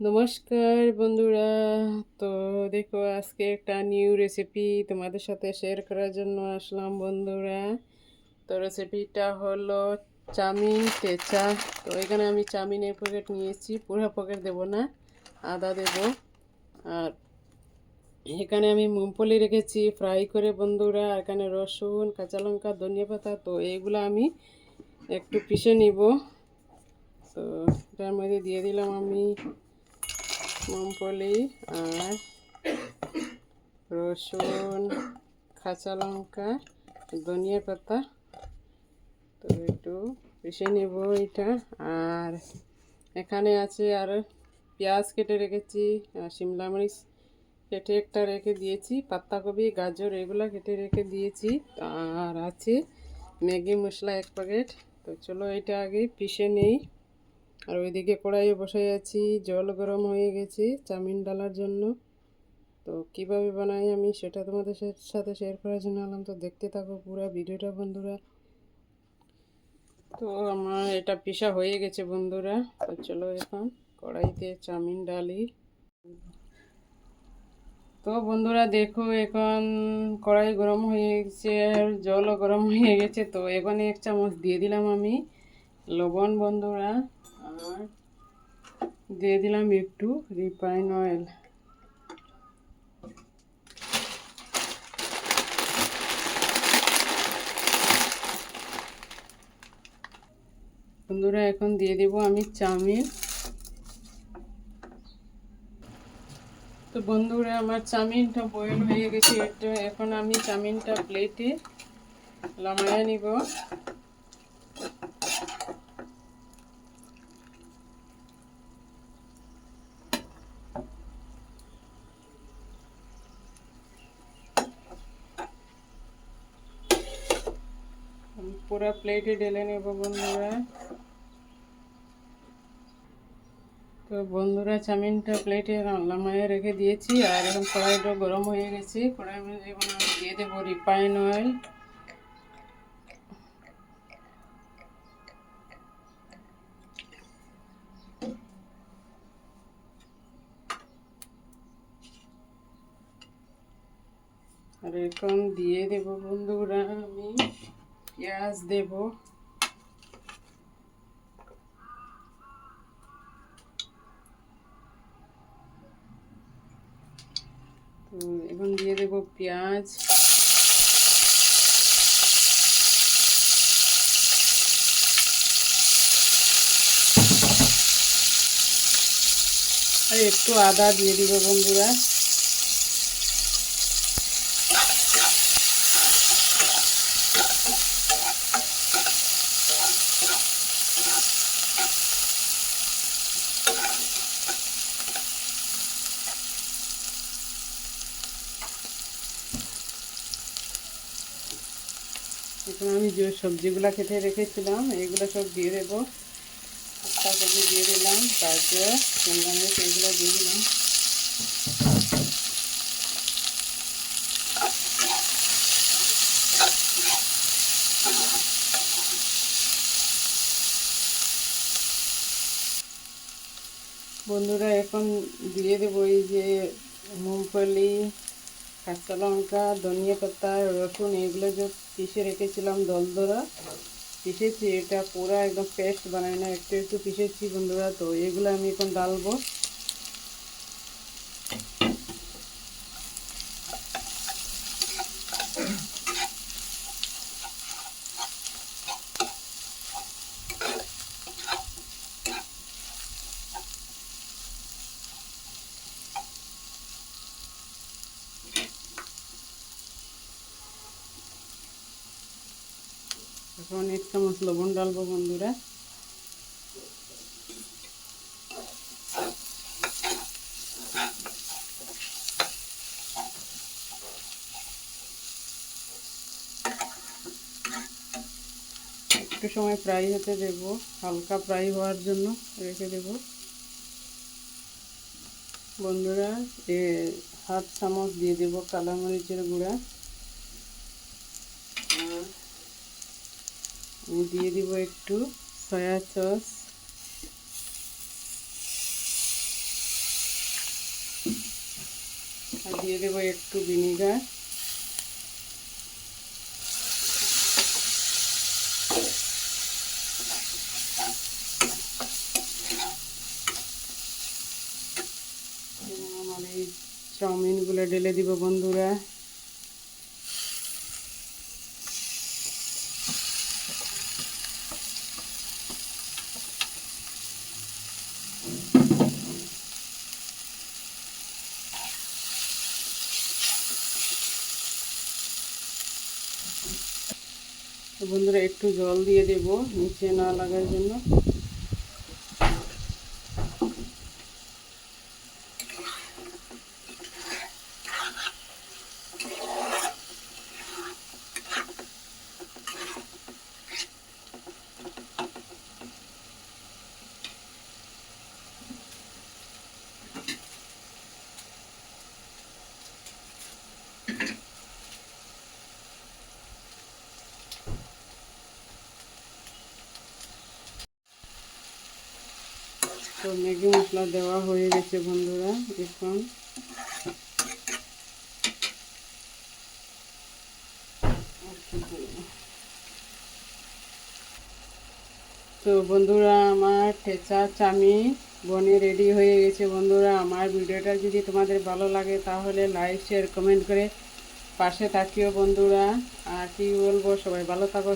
নমস্কার বন্ধুরা। তো দেখো, আজকে একটা নিউ রেসিপি তোমাদের সাথে শেয়ার করার জন্য আসলাম বন্ধুরা। তো রেসিপিটা হলো চাউমিন তেচা। তো এখানে আমি চাউমিনের প্যাকেট নিয়েছি, পুরো প্যাকেট দেবো না, আদা দেব। আর এখানে আমি মুগফলি রেখেছি ফ্রাই করে বন্ধুরা। আর এখানে রসুন, কাঁচা লঙ্কা, ধনিয়া পাতা, তো এইগুলো আমি একটু পিষে নিব। তো এটার মধ্যে দিয়ে দিলাম আমি মুগফলি আর রসুন, কাঁচা লঙ্কা, ধনিয়া পাতা। তো একটু পিষে নেব এটা। আর এখানে আছে আর পেঁয়াজ কেটে রেখেছি, আর শিমলা মরিচ কেটে একটা রেখে দিয়েছি, পাতাকপি, গাজর এগুলো কেটে রেখে দিয়েছি। আর আছে ম্যাগি মশলা 1 প্যাকেট। তো চলো এটা আগে পিষে নেই। আর ওইদিকে কড়াইয়ে বসে আছি, জল গরম হয়ে গেছে চাউমিন ডালার জন্য। তো কিভাবে বানাই আমি সেটা তোমাদের সাথে শেয়ার করার জন্য আনলাম। তো দেখতে থাকো পুরো ভিডিওটা বন্ধুরা। তো আমার এটা পিষা হয়ে গেছে বন্ধুরা। তো চলো এখন কড়াইতে চাউমিন ডালি। তো বন্ধুরা দেখো, এখন কড়াই গরম হয়ে গেছে আর জলও গরম হয়ে গেছে। তো এখানে 1 চামচ দিয়ে দিলাম আমি লবণ বন্ধুরা। আর দিয়ে দিলাম একটু রিফাইন অয়েল। বন্ধুরা এখন দিয়ে দেব আমি চাউমিন। তো বন্ধুরা আমার চাউমিনটা বয়েল হয়ে গেছে। এটা এখন আমি চাউমিনটা প্লেটে নামিয়ে নিব। পুরো প্লেটে ঢেলে নেব বন্ধুরা। তো বন্ধুরা চাউমিনটা প্লেটে নামিয়ে রেখে দিয়েছি। আর এখন কড়াইটা গরম হয়ে গেছে। কড়াইয়ের মধ্যে এখন আমি দিয়ে দেবো রিফাইন অয়েল। আর এখন দিয়ে দেব বন্ধুরা আমি পেঁয়াজ দেব। তো এখন দিয়ে দেব পেঁয়াজ। আর একটু আদা দিয়ে দিব বন্ধুরা। এখন আমি যে সবজিগুলো কেটে রেখেছিলাম এইগুলো সব দিয়ে দেবো। পাতাকপি দিয়ে দিলাম, গাজর, শিমলা মির্চ এইগুলো দিয়ে দিলাম। বন্ধুরা এখন দিয়ে দেবো এই যে মুগফলি, কাঁচা লঙ্কা, ধনিয়া পাতা, রসুন এগুলো যে পিষে রেখেছিলাম দরদরা পিষেছি। এটা পুরো একদম পেস্ট বানাই না, একটু একটু পিষেছি বন্ধুরা। তো এগুলো আমি এখন ডালবো। এখন 1 চামচ লবণ ডালবো বন্ধুরা। একটু সময় ফ্রাই হতে দেব, হালকা ফ্রাই হওয়ার জন্য রেখে দেব বন্ধুরা। 1/2 চামচ দিয়ে দেব কালো মরিচের গুঁড়া। আর দিয়ে দিব একটু সয়া সস। আর দিয়ে দেবো একটু ভিনিগার। আমার এই চাউমিনগুলো ঢেলে দিব বন্ধুরা। তো বন্ধুরা একটু জল দিয়ে দেব নিচে না লাগার জন্য। তো ম্যাগি মশলা দেওয়া হয়ে গেছে বন্ধুরা। এখন তো বন্ধুরা আমার ঠেচা চাউমিন বনে রেডি হয়ে গেছে বন্ধুরা। আমার ভিডিওটা যদি তোমাদের ভালো লাগে তাহলে লাইক শেয়ার কমেন্ট করে পাশে থাকিও বন্ধুরা। আর কি বলবো, সবাই ভালো থাকো।